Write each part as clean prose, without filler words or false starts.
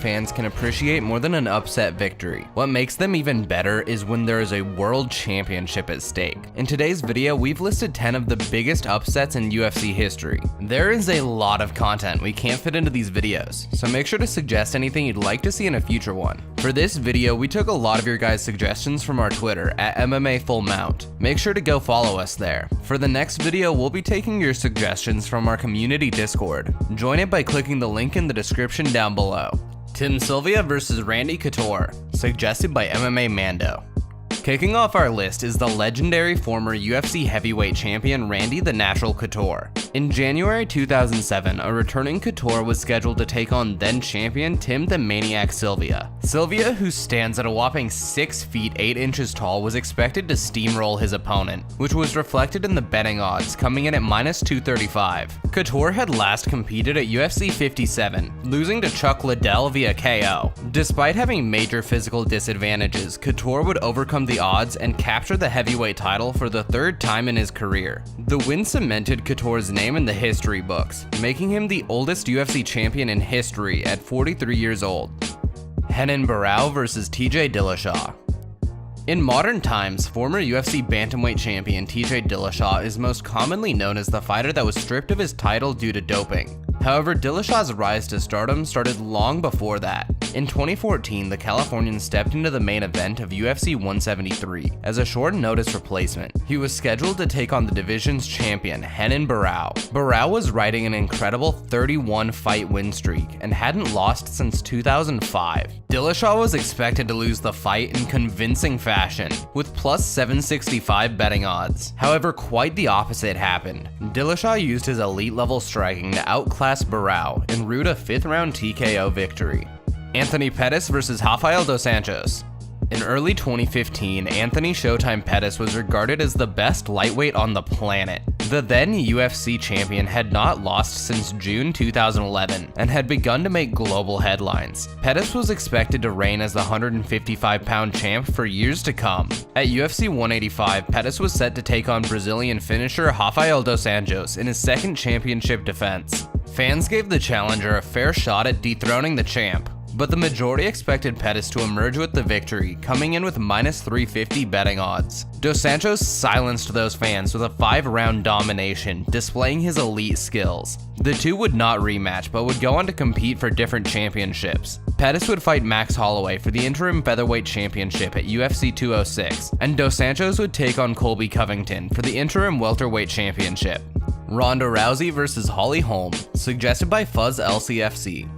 fans can appreciate more than an upset victory. What makes them even better is when there is a world championship at stake. In today's video, we've listed 10 of the biggest upsets in UFC history. There is a lot of content we can't fit into these videos, so make sure to suggest anything you'd like to see in a future one. For this video, we took a lot of your guys' suggestions from our Twitter at MMA Full Mount. Make sure to go follow us there. For the next video, we'll be taking your suggestions from our community Discord. Join it by clicking the link in the description down below. Tim Sylvia vs Randy Couture, suggested by MMA Mando. Kicking off our list is the legendary former UFC heavyweight champion Randy the Natural Couture. In January 2007, a returning Couture was scheduled to take on then champion Tim the Maniac Sylvia. Sylvia, who stands at a whopping 6 feet 8 inches tall, was expected to steamroll his opponent, which was reflected in the betting odds, coming in at -235. Couture had last competed at UFC 57, losing to Chuck Liddell via KO. Despite having major physical disadvantages, Couture would overcome the odds and capture the heavyweight title for the third time in his career. The win cemented Couture's name in the history books, making him the oldest UFC champion in history at 43 years old. Renan Barão vs TJ Dillashaw. In modern times, former UFC bantamweight champion TJ Dillashaw is most commonly known as the fighter that was stripped of his title due to doping. However, Dillashaw's rise to stardom started long before that. In 2014, the Californian stepped into the main event of UFC 173 as a short-notice replacement. He was scheduled to take on the division's champion, Renan Barão. Barão was riding an incredible 31-fight win streak and hadn't lost since 2005. Dillashaw was expected to lose the fight in convincing fashion, with +765 betting odds. However, quite the opposite happened. Dillashaw used his elite-level striking to outclass Barão and root a 5th-round TKO victory. Anthony Pettis vs Rafael dos Anjos. In early 2015, Anthony Showtime Pettis was regarded as the best lightweight on the planet. The then UFC champion had not lost since June 2011 and had begun to make global headlines. Pettis was expected to reign as the 155-pound champ for years to come. At UFC 185, Pettis was set to take on Brazilian finisher Rafael dos Anjos in his second championship defense. Fans gave the challenger a fair shot at dethroning the champ, but the majority expected Pettis to emerge with the victory, coming in with -350 betting odds. Dos Anjos silenced those fans with a 5-round domination, displaying his elite skills. The two would not rematch, but would go on to compete for different championships. Pettis would fight Max Holloway for the interim featherweight championship at UFC 206, and Dos Anjos would take on Colby Covington for the interim welterweight championship. Ronda Rousey vs Holly Holm, suggested by Fuzz LCFC.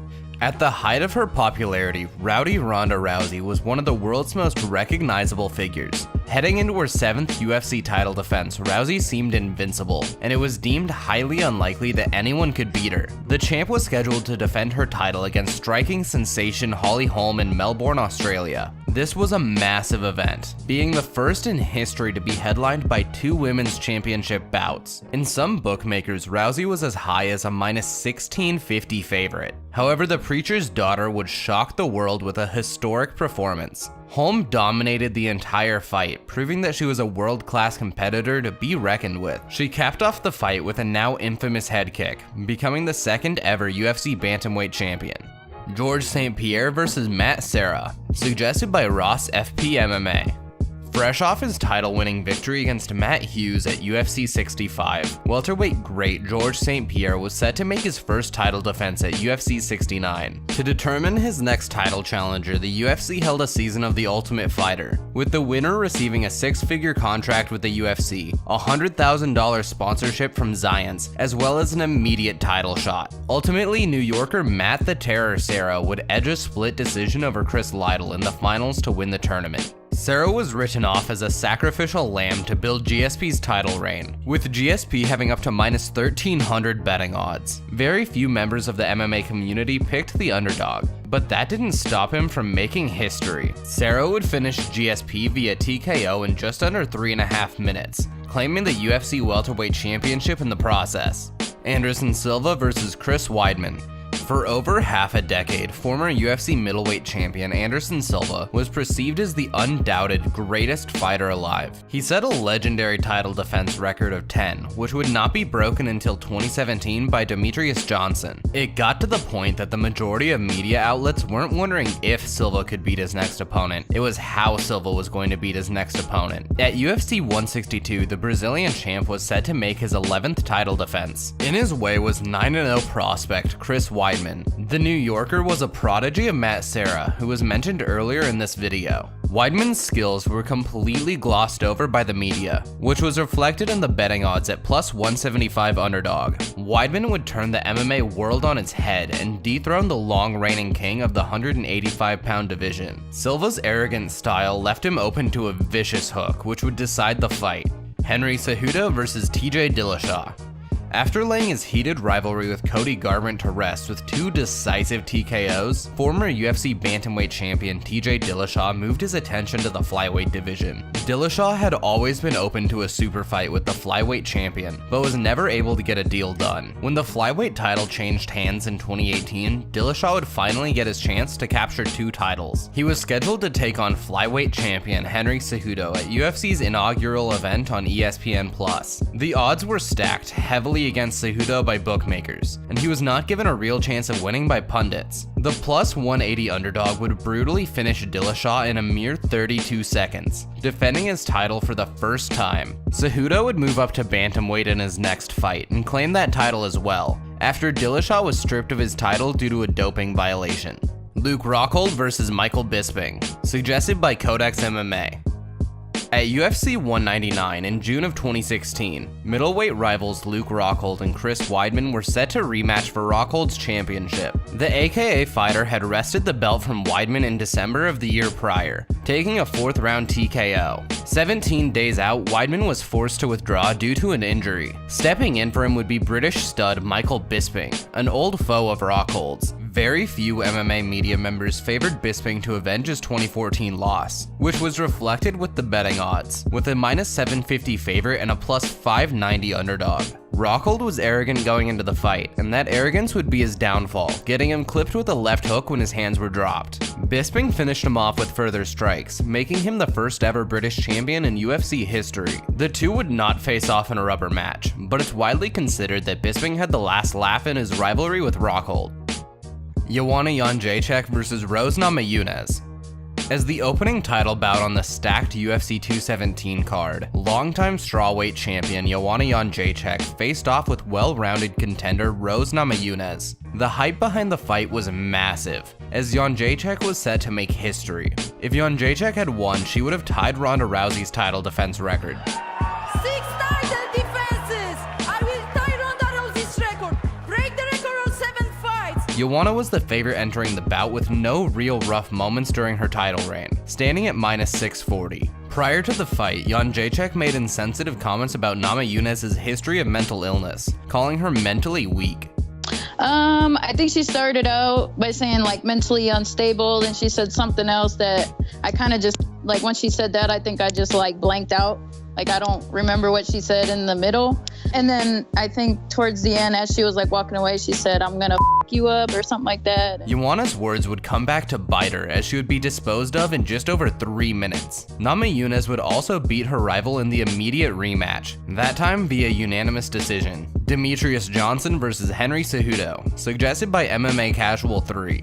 At the height of her popularity, Rowdy Ronda Rousey was one of the world's most recognizable figures. Heading into her 7th UFC title defense, Rousey seemed invincible, and it was deemed highly unlikely that anyone could beat her. The champ was scheduled to defend her title against striking sensation Holly Holm in Melbourne, Australia. This was a massive event, being the first in history to be headlined by 2 women's championship bouts. In some bookmakers, Rousey was as high as a -1650 favorite. However, the preacher's daughter would shock the world with a historic performance. Holm dominated the entire fight, proving that she was a world-class competitor to be reckoned with. She capped off the fight with a now infamous head kick, becoming the 2nd ever UFC bantamweight champion. George St. Pierre vs Matt Serra, suggested by Ross FP MMA. Fresh off his title-winning victory against Matt Hughes at UFC 65, welterweight great George St. Pierre was set to make his first title defense at UFC 69. To determine his next title challenger, the UFC held a season of The Ultimate Fighter, with the winner receiving a 6-figure contract with the UFC, a $100,000 sponsorship from Zions, as well as an immediate title shot. Ultimately, New Yorker Matt the Terror Serra would edge a split decision over Chris Lytle in the finals to win the tournament. Serra was written off as a sacrificial lamb to build GSP's title reign, with GSP having up to -1300 betting odds. Very few members of the MMA community picked the underdog, but that didn't stop him from making history. Serra would finish GSP via TKO in just under 3.5 minutes, claiming the UFC welterweight championship in the process. Anderson Silva vs Chris Weidman. For over half a decade, former UFC middleweight champion Anderson Silva was perceived as the undoubted greatest fighter alive. He set a legendary title defense record of 10, which would not be broken until 2017 by Demetrious Johnson. It got to the point that the majority of media outlets weren't wondering if Silva could beat his next opponent, it was how Silva was going to beat his next opponent. At UFC 162, the Brazilian champ was set to make his 11th title defense. In his way was 9-0 prospect Chris Weidman. The New Yorker was a prodigy of Matt Serra, who was mentioned earlier in this video. Weidman's skills were completely glossed over by the media, which was reflected in the betting odds at plus 175 underdog. Weidman would turn the MMA world on its head and dethrone the long-reigning king of the 185-pound division. Silva's arrogant style left him open to a vicious hook, which would decide the fight. Henry Cejudo versus TJ Dillashaw. After laying his heated rivalry with Cody Garbrandt to rest with 2 decisive TKOs, former UFC bantamweight champion TJ Dillashaw moved his attention to the flyweight division. Dillashaw had always been open to a super fight with the flyweight champion, but was never able to get a deal done. When the flyweight title changed hands in 2018, Dillashaw would finally get his chance to capture 2 titles. He was scheduled to take on flyweight champion Henry Cejudo at UFC's inaugural event on ESPN+. The odds were stacked heavily against Cejudo by bookmakers, and he was not given a real chance of winning by pundits. The plus 180 underdog would brutally finish Dillashaw in a mere 32 seconds, defending his title for the first time. Cejudo would move up to bantamweight in his next fight and claim that title as well, after Dillashaw was stripped of his title due to a doping violation. Luke Rockhold versus Michael Bisping, suggested by Codex MMA. At UFC 199 in June of 2016, middleweight rivals Luke Rockhold and Chris Weidman were set to rematch for Rockhold's championship. The AKA fighter had wrested the belt from Weidman in December of the year prior, taking a 4th-round TKO. 17 days out, Weidman was forced to withdraw due to an injury. Stepping in for him would be British stud Michael Bisping, an old foe of Rockhold's. Very few MMA media members favored Bisping to avenge his 2014 loss, which was reflected with the betting odds, with a minus 750 favorite and a plus 590 underdog. Rockhold was arrogant going into the fight, and that arrogance would be his downfall, getting him clipped with a left hook when his hands were dropped. Bisping finished him off with further strikes, making him the first ever British champion in UFC history. The two would not face off in a rubber match, but it's widely considered that Bisping had the last laugh in his rivalry with Rockhold. Joanna Jędrzejczyk versus Rose Namajunas. As the opening title bout on the stacked UFC 217 card, longtime strawweight champion Joanna Jędrzejczyk faced off with well-rounded contender Rose Namajunas. The hype behind the fight was massive, as Jędrzejczyk was set to make history. If Jędrzejczyk had won, she would have tied Ronda Rousey's title defense record. 6 title defenses! I will tie Ronda Rousey's record, break the record on 7 fights! Joanna was the favorite entering the bout with no real rough moments during her title reign, standing at minus 640. Prior to the fight, Jędrzejczyk made insensitive comments about Namajunas' history of mental illness, calling her mentally weak. I think she started out by saying like mentally unstable, and she said something else that I kind of just like when she said that, I think I just like blanked out. Like I don't remember what she said in the middle. And then I think towards the end, as she was like walking away, she said, "I'm gonna f you up," or something like that. Joanna's words would come back to bite her, as she would be disposed of in just over 3 minutes. Namajunas would also beat her rival in the immediate rematch, that time via unanimous decision. Demetrious Johnson versus Henry Cejudo, suggested by MMA Casual 3.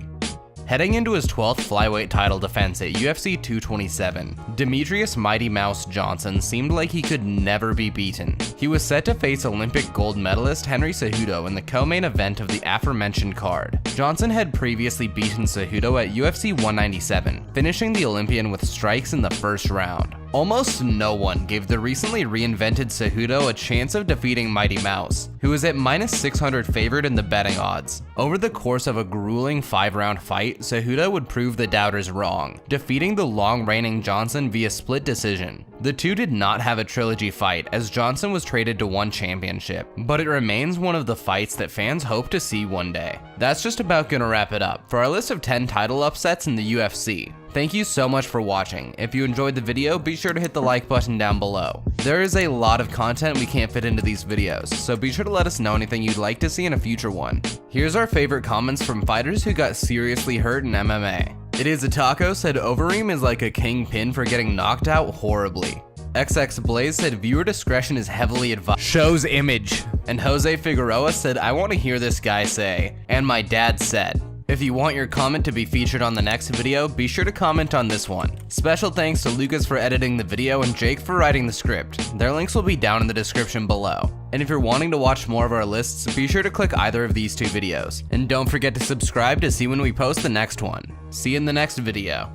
Heading into his 12th flyweight title defense at UFC 227, Demetrious Mighty Mouse Johnson seemed like he could never be beaten. He was set to face Olympic gold medalist Henry Cejudo in the co-main event of the aforementioned card. Johnson had previously beaten Cejudo at UFC 197, finishing the Olympian with strikes in the first round. Almost no one gave the recently reinvented Cejudo a chance of defeating Mighty Mouse, who was at minus 600 favored in the betting odds. Over the course of a grueling 5-round fight, Cejudo would prove the doubters wrong, defeating the long-reigning Johnson via split decision. The two did not have a trilogy fight, as Johnson was traded to one championship, but it remains one of the fights that fans hope to see one day. That's just about gonna wrap it up for our list of 10 title upsets in the UFC. Thank you so much for watching. If you enjoyed the video, be sure to hit the like button down below. There is a lot of content we can't fit into these videos, so be sure to let us know anything you'd like to see in a future one. Here's our favorite comments from fighters who got seriously hurt in MMA. It is a Taco said Overeem is like a kingpin for getting knocked out horribly. XX Blaze said viewer discretion is heavily advised. Shows image. And Jose Figueroa said I want to hear this guy say, and my dad said. If you want your comment to be featured on the next video, be sure to comment on this one. Special thanks to Lucas for editing the video and Jake for writing the script. Their links will be down in the description below. And if you're wanting to watch more of our lists, be sure to click either of these two videos. And don't forget to subscribe to see when we post the next one. See you in the next video.